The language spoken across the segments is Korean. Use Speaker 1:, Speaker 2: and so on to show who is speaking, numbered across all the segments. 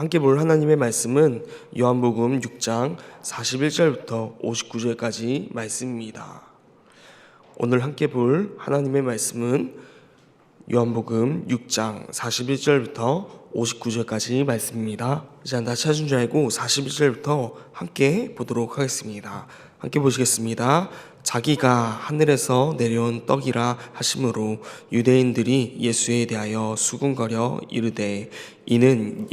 Speaker 1: 함께 볼 하나님의 말씀은 요한복음 6장 41절부터 59절까지 말씀입니다. 오늘 함께 볼 하나님의 말씀은 요한복음 6장 41절부터 59절까지 말씀입니다. 이제 다 찾은 줄 알고 41절부터 함께 보도록 하겠습니다. 함께 보시겠습니다. 자기가 하늘에서 내려온 떡이라 하심으로 유대인들이 예수에 대하여 수군거려 이르되 이는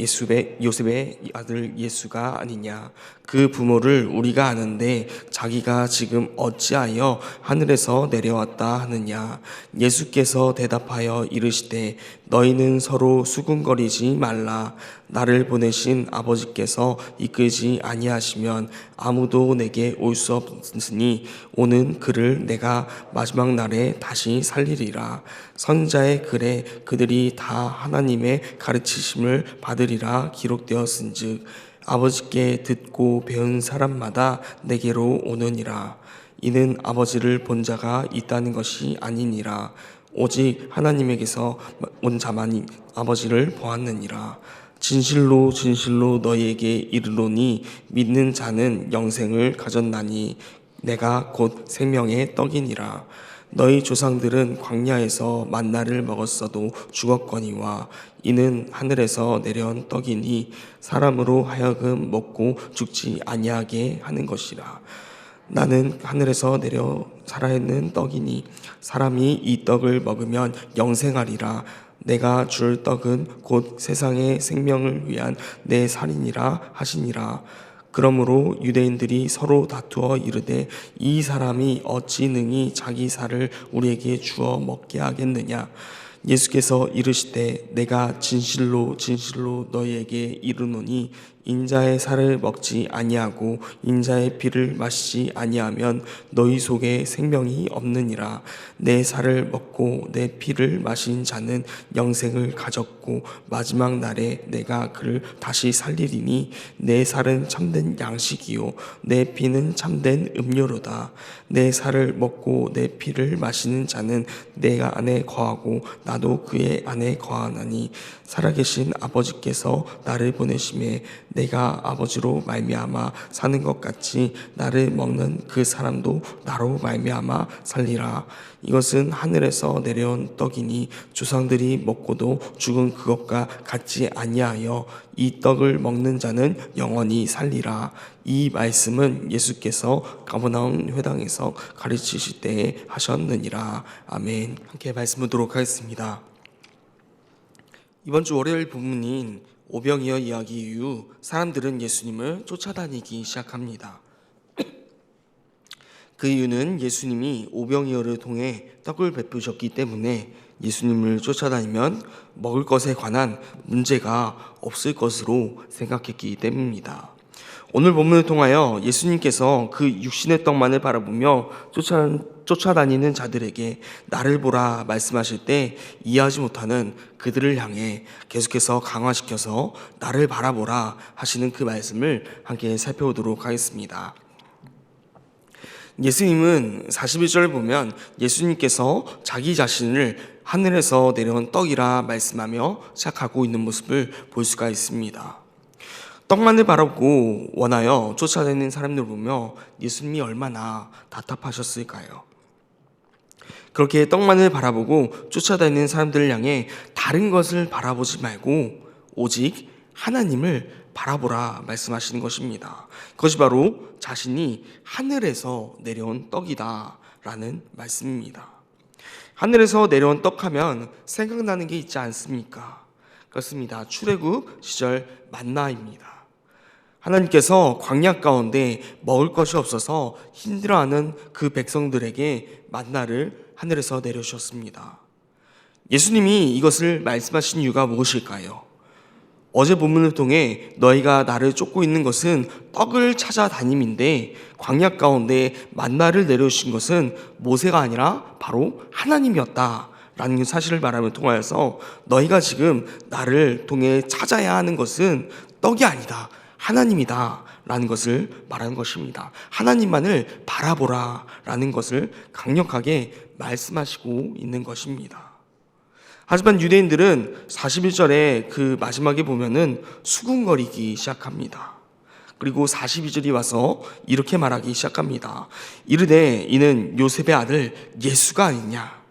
Speaker 1: 요셉의 아들 예수가 아니냐. 그 부모를 우리가 아는데 자기가 지금 어찌하여 하늘에서 내려왔다 하느냐. 예수께서 대답하여 이르시되 너희는 서로 수군거리지 말라. 나를 보내신 아버지께서 이끌지 아니하시면 아무도 내게 올 수 없으니 오는 그를 내가 마지막 날에 다시 살리리라. 선지자의 글에 그들이 다 하나님의 가르치심을 받으리라 기록되었은즉 아버지께 듣고 배운 사람마다 내게로 오느니라. 이는 아버지를 본 자가 있다는 것이 아니니라. 오직 하나님에게서 온 자만이 아버지를 보았느니라. 진실로 진실로 너희에게 이르노니 믿는 자는 영생을 가졌나니 내가 곧 생명의 떡이니라. 너희 조상들은 광야에서 만나를 먹었어도 죽었거니와 이는 하늘에서 내려온 떡이니 사람으로 하여금 먹고 죽지 아니하게 하는 것이라. 나는 하늘에서 내려 살아있는 떡이니 사람이 이 떡을 먹으면 영생하리라. 내가 줄 떡은 곧 세상의 생명을 위한 내 살이니라 하시니라. 그러므로 유대인들이 서로 다투어 이르되 이 사람이 어찌 능히 자기 살을 우리에게 주어 먹게 하겠느냐. 예수께서 이르시되 내가 진실로 진실로 너희에게 이르노니 인자의 살을 먹지 아니하고 인자의 피를 마시지 아니하면 너희 속에 생명이 없느니라. 내 살을 먹고 내 피를 마신 자는 영생을 가졌고 마지막 날에 내가 그를 다시 살리리니 내 살은 참된 양식이요 내 피는 참된 음료로다. 내 살을 먹고 내 피를 마시는 자는 내 안에 거하고 나도 그의 안에 거하나니 살아계신 아버지께서 나를 보내심에 내가 아버지로 말미암아 사는 것 같이 나를 먹는 그 사람도 나로 말미암아 살리라. 이것은 하늘에서 내려온 떡이니 조상들이 먹고도 죽은 그것과 같지 아니하여 이 떡을 먹는 자는 영원히 살리라. 이 말씀은 예수께서 가버나움 회당에서 가르치실 때에 하셨느니라. 아멘. 함께 말씀 보도록 하겠습니다. 이번 주 월요일 본문인 오병이어 이야기 이후 사람들은 예수님을 쫓아다니기 시작합니다. 그 이유는 예수님이 오병이어를 통해 떡을 베푸셨기 때문에 예수님을 쫓아다니면 먹을 것에 관한 문제가 없을 것으로 생각했기 때문입니다. 오늘 본문을 통하여 예수님께서 그 육신의 떡만을 바라보며 쫓아다니는 자들에게 나를 보라 말씀하실 때 이해하지 못하는 그들을 향해 계속해서 강화시켜서 나를 바라보라 하시는 그 말씀을 함께 살펴보도록 하겠습니다. 예수님은 41절을 보면 예수님께서 자기 자신을 하늘에서 내려온 떡이라 말씀하며 시작하고 있는 모습을 볼 수가 있습니다. 떡만을 바라보고 원하여 쫓아다니는 사람들을 보며 예수님이 얼마나 답답하셨을까요? 그렇게 떡만을 바라보고 쫓아다니는 사람들을 향해 다른 것을 바라보지 말고 오직 하나님을 바라보라 말씀하시는 것입니다. 그것이 바로 자신이 하늘에서 내려온 떡이다 라는 말씀입니다. 하늘에서 내려온 떡하면 생각나는 게 있지 않습니까? 그렇습니다. 출애굽 시절 만나입니다. 하나님께서 광야 가운데 먹을 것이 없어서 힘들어하는 그 백성들에게 만나를 하늘에서 내려주셨습니다. 예수님이 이것을 말씀하신 이유가 무엇일까요? 어제 본문을 통해 너희가 나를 쫓고 있는 것은 떡을 찾아다님인데 광야 가운데 만나를 내려주신 것은 모세가 아니라 바로 하나님이었다 라는 사실을 말함을 통하여서 너희가 지금 나를 통해 찾아야 하는 것은 떡이 아니다, 하나님이다 라는 것을 말하는 것입니다. 하나님만을 바라보라 라는 것을 강력하게 말씀하시고 있는 것입니다. 하지만 유대인들은 41절에 그 마지막에 보면은 수군거리기 시작합니다. 그리고 42절이 와서 이렇게 말하기 시작합니다. 이르되 이는 요셉의 아들 예수가 아니냐.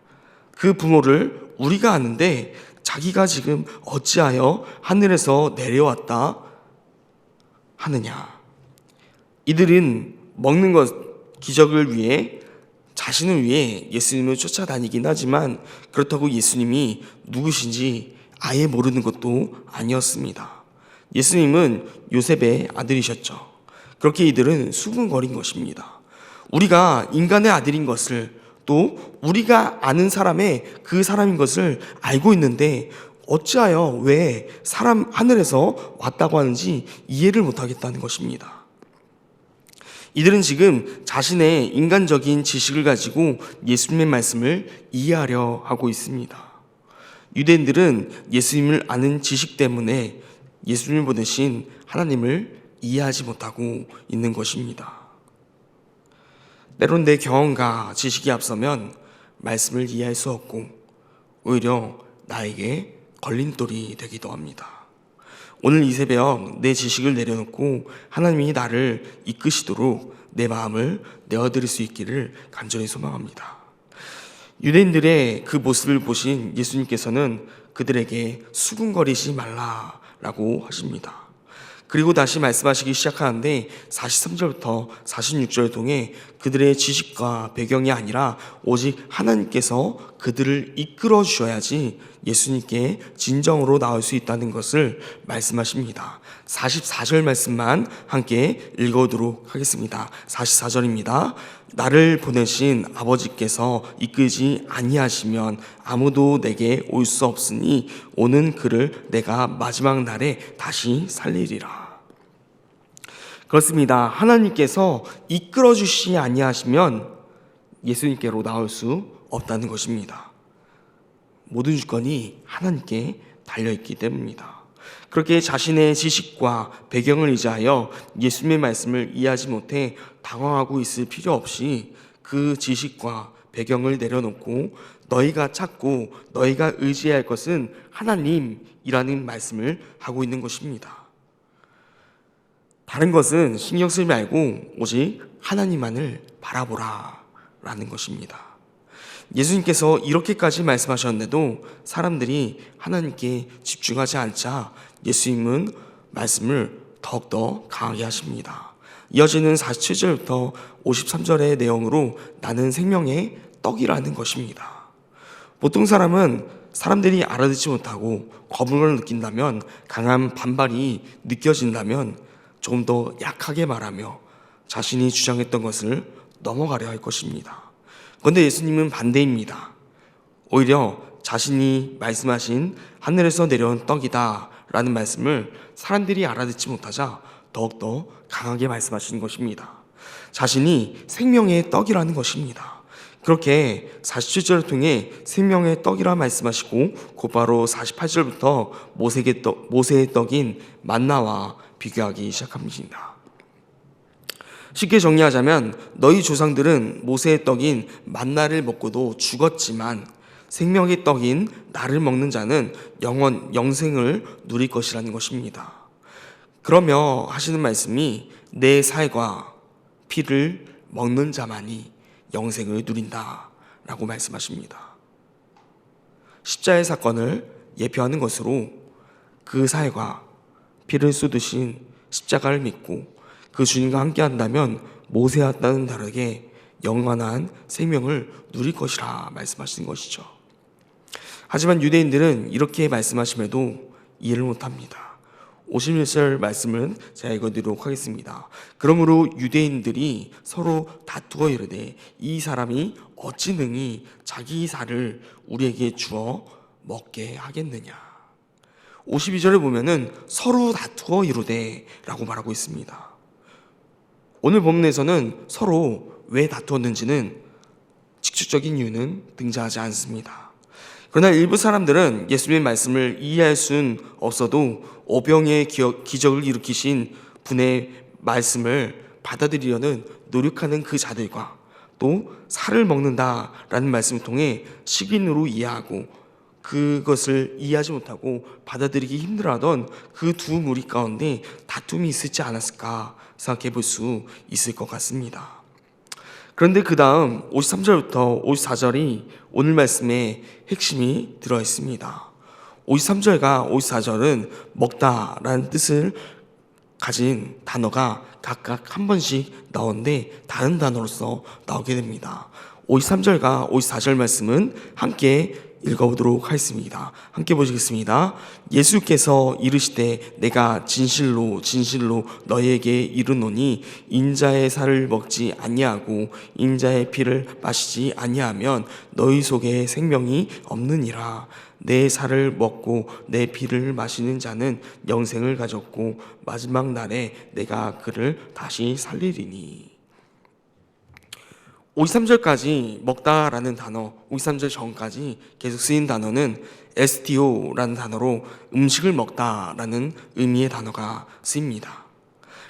Speaker 1: 그 부모를 우리가 아는데 자기가 지금 어찌하여 하늘에서 내려왔다 하느냐. 이들은 먹는 것 기적을 위해 자신을 위해 예수님을 쫓아다니긴 하지만 그렇다고 예수님이 누구신지 아예 모르는 것도 아니었습니다. 예수님은 요셉의 아들이셨죠. 그렇게 이들은 수군거린 것입니다. 우리가 인간의 아들인 것을, 또 우리가 아는 사람의 그 사람인 것을 알고 있는데 어찌하여 왜 사람 하늘에서 왔다고 하는지 이해를 못하겠다는 것입니다. 이들은 지금 자신의 인간적인 지식을 가지고 예수님의 말씀을 이해하려 하고 있습니다. 유대인들은 예수님을 아는 지식 때문에 예수님을 보내신 하나님을 이해하지 못하고 있는 것입니다. 때론 내 경험과 지식이 앞서면 말씀을 이해할 수 없고 오히려 나에게 걸림돌이 되기도 합니다. 오늘 이 새벽 내 지식을 내려놓고 하나님이 나를 이끄시도록 내 마음을 내어드릴 수 있기를 간절히 소망합니다. 유대인들의 그 모습을 보신 예수님께서는 그들에게 수군거리지 말라라고 하십니다. 그리고 다시 말씀하시기 시작하는데 43절부터 46절을 통해 그들의 지식과 배경이 아니라 오직 하나님께서 그들을 이끌어 주셔야지 예수님께 진정으로 나올 수 있다는 것을 말씀하십니다. 44절 말씀만 함께 읽어보도록 하겠습니다. 44절입니다. 나를 보내신 아버지께서 이끌지 아니하시면 아무도 내게 올 수 없으니 오는 그를 내가 마지막 날에 다시 살리리라. 그렇습니다. 하나님께서 이끌어 주시지 아니하시면 예수님께로 나올 수 없다는 것입니다. 모든 주권이 하나님께 달려있기 때문입니다. 그렇게 자신의 지식과 배경을 의지하여 예수님의 말씀을 이해하지 못해 당황하고 있을 필요 없이 그 지식과 배경을 내려놓고 너희가 찾고 너희가 의지해야 할 것은 하나님이라는 말씀을 하고 있는 것입니다. 다른 것은 신경 쓰지 말고 오직 하나님만을 바라보라 라는 것입니다. 예수님께서 이렇게까지 말씀하셨는데도 사람들이 하나님께 집중하지 않자 예수님은 말씀을 더욱더 강하게 하십니다. 이어지는 47절부터 53절의 내용으로 나는 생명의 떡이라는 것입니다. 보통 사람들이 알아듣지 못하고 거부감을 느낀다면, 강한 반발이 느껴진다면 조금 더 약하게 말하며 자신이 주장했던 것을 넘어가려 할 것입니다. 그런데 예수님은 반대입니다. 오히려 자신이 말씀하신 하늘에서 내려온 떡이다 라는 말씀을 사람들이 알아듣지 못하자 더욱더 강하게 말씀하시는 것입니다. 자신이 생명의 떡이라는 것입니다. 그렇게 47절을 통해 생명의 떡이라 말씀하시고 곧바로 48절부터 모세의 떡인 만나와 비교하기 시작합니다. 쉽게 정리하자면 너희 조상들은 모세의 떡인 만나를 먹고도 죽었지만 생명의 떡인 나를 먹는 자는 영생을 누릴 것이라는 것입니다. 그러며 하시는 말씀이 내 살과 피를 먹는 자만이 영생을 누린다 라고 말씀하십니다. 십자의 사건을 예표하는 것으로 그 살과 피를 쏟으신 십자가를 믿고 그 주님과 함께 한다면 모세와 따는 다르게 영원한 생명을 누릴 것이라 말씀하시는 것이죠. 하지만 유대인들은 이렇게 말씀하심에도 이해를 못합니다. 51절 말씀은 제가 읽어드리도록 하겠습니다. 그러므로 유대인들이 서로 다투어 이르되 이 사람이 어찌 능히 자기 살을 우리에게 주어 먹게 하겠느냐. 52절에 보면은 서로 다투어 이르되 라고 말하고 있습니다. 오늘 본문에서는 서로 왜 다투었는지는 직접적인 이유는 등장하지 않습니다. 그러나 일부 사람들은 예수님의 말씀을 이해할 수는 없어도 오병의 기적을 일으키신 분의 말씀을 받아들이려는 노력하는 그 자들과 또 살을 먹는다라는 말씀을 통해 식인으로 이해하고 그것을 이해하지 못하고 받아들이기 힘들어하던 그 두 무리 가운데 다툼이 있었지 않았을까 생각해 볼 수 있을 것 같습니다. 그런데 그 다음 53절부터 54절이 오늘 말씀의 핵심이 들어 있습니다. 53절과 54절은 먹다라는 뜻을 가진 단어가 각각 한 번씩 나오는데 다른 단어로서 나오게 됩니다. 53절과 54절 말씀은 함께 읽어보도록 하겠습니다. 함께 보시겠습니다. 예수께서 이르시되 내가 진실로 진실로 너희에게 이르노니 인자의 살을 먹지 아니하고 인자의 피를 마시지 아니하면 너희 속에 생명이 없느니라. 내 살을 먹고 내 피를 마시는 자는 영생을 가졌고 마지막 날에 내가 그를 다시 살리리니. 53절까지 먹다라는 단어, 53절 전까지 계속 쓰인 단어는 STO라는 단어로 음식을 먹다라는 의미의 단어가 쓰입니다.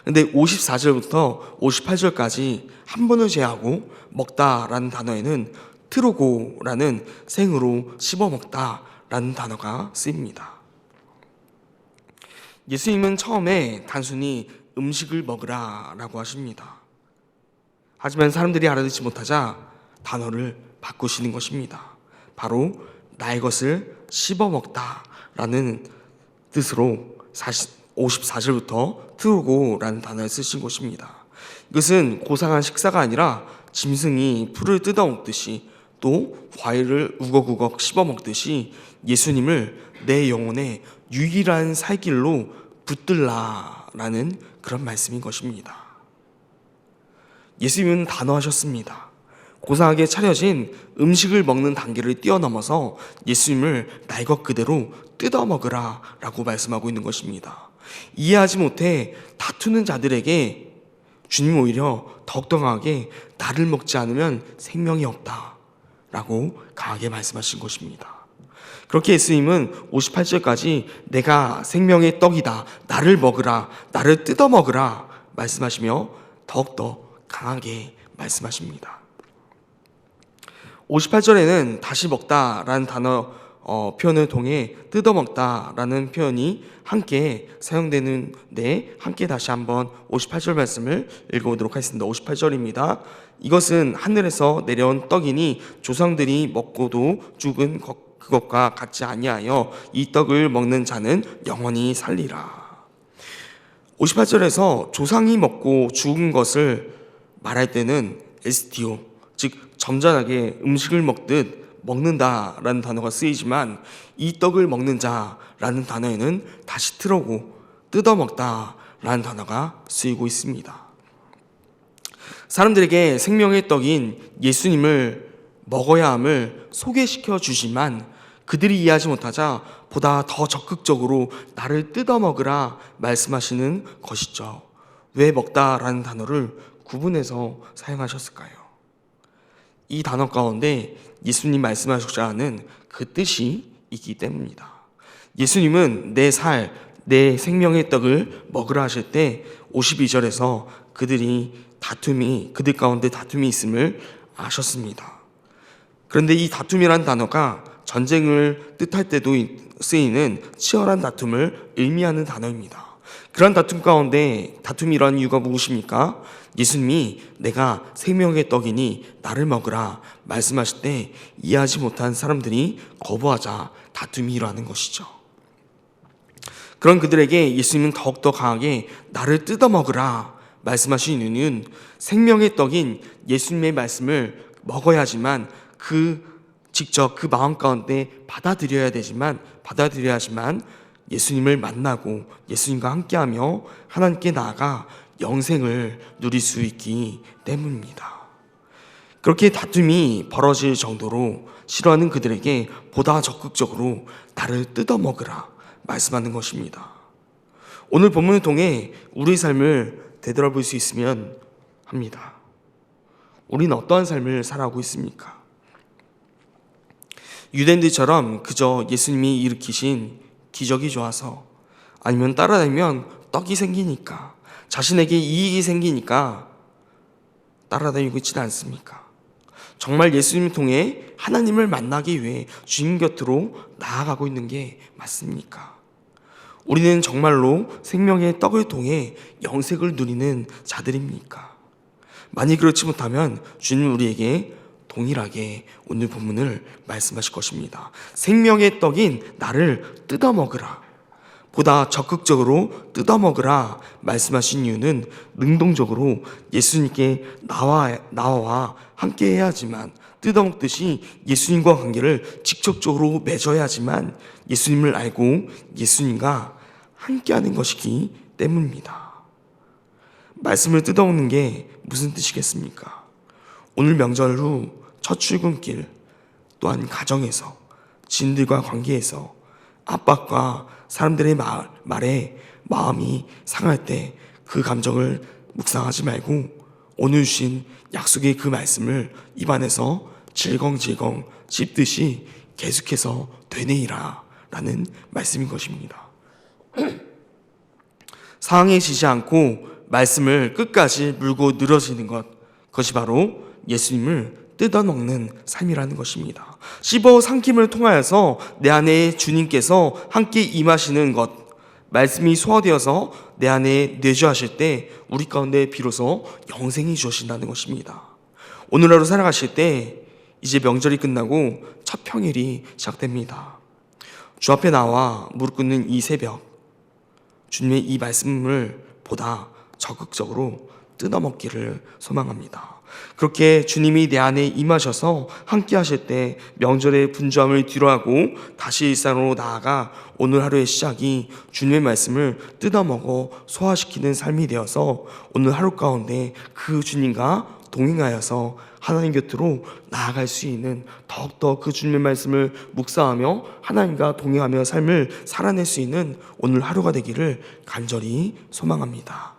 Speaker 1: 근데 54절부터 58절까지 한 번을 제외하고 먹다라는 단어에는 트로고라는 생으로 씹어 먹다라는 단어가 쓰입니다. 예수님은 처음에 단순히 음식을 먹으라라고 하십니다. 하지만 사람들이 알아듣지 못하자 단어를 바꾸시는 것입니다. 바로 나의 것을 씹어 먹다라는 뜻으로 54절부터 트로고라는 단어를 쓰신 것입니다. 이것은 고상한 식사가 아니라 짐승이 풀을 뜯어 먹듯이 또 과일을 우걱우걱 씹어 먹듯이 예수님을 내 영혼의 유일한 살길로 붙들라라는 그런 말씀인 것입니다. 예수님은 단호하셨습니다. 고상하게 차려진 음식을 먹는 단계를 뛰어넘어서 예수님을 날 것 그대로 뜯어 먹으라 라고 말씀하고 있는 것입니다. 이해하지 못해 다투는 자들에게 주님 오히려 더욱더 강하게 나를 먹지 않으면 생명이 없다 라고 강하게 말씀하신 것입니다. 그렇게 예수님은 58절까지 내가 생명의 떡이다, 나를 먹으라, 나를 뜯어 먹으라 말씀하시며 더욱더 강하게 말씀하십니다. 58절에는 다시 먹다라는 단어 표현을 통해 뜯어먹다라는 표현이 함께 사용되는데 함께 다시 한번 58절 말씀을 읽어보도록 하겠습니다. 58절입니다. 이것은 하늘에서 내려온 떡이니 조상들이 먹고도 죽은 그것과 같지 아니하여 이 떡을 먹는 자는 영원히 살리라. 58절에서 조상이 먹고 죽은 것을 말할 때는 에스티오, 즉 점잖하게 음식을 먹듯 먹는다라는 단어가 쓰이지만 이 떡을 먹는 자라는 단어에는 다시 트로고 뜯어먹다라는 단어가 쓰이고 있습니다. 사람들에게 생명의 떡인 예수님을 먹어야 함을 소개시켜 주지만 그들이 이해하지 못하자 보다 더 적극적으로 나를 뜯어먹으라 말씀하시는 것이죠. 왜 먹다라는 단어를 구분해서 사용하셨을까요? 이 단어 가운데 예수님 말씀하셨자 하는 그 뜻이 있기 때문입니다. 예수님은 내 살, 내 생명의 떡을 먹으라 하실 때 52절에서 그들 가운데 다툼이 있음을 아셨습니다. 그런데 이 다툼이란 단어가 전쟁을 뜻할 때도 쓰이는 치열한 다툼을 의미하는 단어입니다. 그런 다툼 가운데 다툼이 일어난 이유가 무엇입니까? 예수님이 내가 생명의 떡이니 나를 먹으라 말씀하실 때 이해하지 못한 사람들이 거부하자 다툼이 일어나는 것이죠. 그런 그들에게 예수님은 더욱더 강하게 나를 뜯어먹으라 말씀하신 이유는 생명의 떡인 예수님의 말씀을 먹어야지만 직접 그 마음 가운데 받아들여야지만 예수님을 만나고 예수님과 함께하며 하나님께 나아가 영생을 누릴 수 있기 때문입니다. 그렇게 다툼이 벌어질 정도로 싫어하는 그들에게 보다 적극적으로 나를 뜯어먹으라 말씀하는 것입니다. 오늘 본문을 통해 우리의 삶을 되돌아볼 수 있으면 합니다. 우리는 어떠한 삶을 살아가고 있습니까? 유대인들처럼 그저 예수님이 일으키신 기적이 좋아서 아니면 따라다니면 떡이 생기니까 자신에게 이익이 생기니까 따라다니고 있지는 않습니까? 정말 예수님을 통해 하나님을 만나기 위해 주님 곁으로 나아가고 있는 게 맞습니까? 우리는 정말로 생명의 떡을 통해 영생을 누리는 자들입니까? 만약 그렇지 못하면 주님은 우리에게 동일하게 오늘 본문을 말씀하실 것입니다. 생명의 떡인 나를 뜯어먹으라, 보다 적극적으로 뜯어먹으라 말씀하신 이유는 능동적으로 예수님께 나와 함께 해야지만, 뜯어먹듯이 예수님과 관계를 직접적으로 맺어야지만 예수님을 알고 예수님과 함께하는 것이기 때문입니다. 말씀을 뜯어먹는 게 무슨 뜻이겠습니까? 오늘 명절 후 첫 출근길, 또한 가정에서, 지인들과 관계에서 압박과 사람들의 말에 마음이 상할 때 그 감정을 묵상하지 말고 오늘 주신 약속의 그 말씀을 입안에서 질겅질겅 씹듯이 계속해서 되뇌이라 라는 말씀인 것입니다. 상황에 지지 않고 말씀을 끝까지 물고 늘어지는 것, 그것이 바로 예수님을 뜯어먹는 삶이라는 것입니다. 씹어 삼킴을 통하여서 내 안에 주님께서 함께 임하시는 것, 말씀이 소화되어서 내 안에 내주하실 때 우리 가운데 비로소 영생이 주어진다는 것입니다. 오늘 하루 살아가실 때 이제 명절이 끝나고 첫 평일이 시작됩니다. 주 앞에 나와 무릎 꿇는 이 새벽, 주님의 이 말씀을 보다 적극적으로 뜯어먹기를 소망합니다. 그렇게 주님이 내 안에 임하셔서 함께 하실 때 명절의 분주함을 뒤로하고 다시 일상으로 나아가 오늘 하루의 시작이 주님의 말씀을 뜯어먹어 소화시키는 삶이 되어서 오늘 하루 가운데 그 주님과 동행하여서 하나님 곁으로 나아갈 수 있는, 더욱더 그 주님의 말씀을 묵상하며 하나님과 동행하며 삶을 살아낼 수 있는 오늘 하루가 되기를 간절히 소망합니다.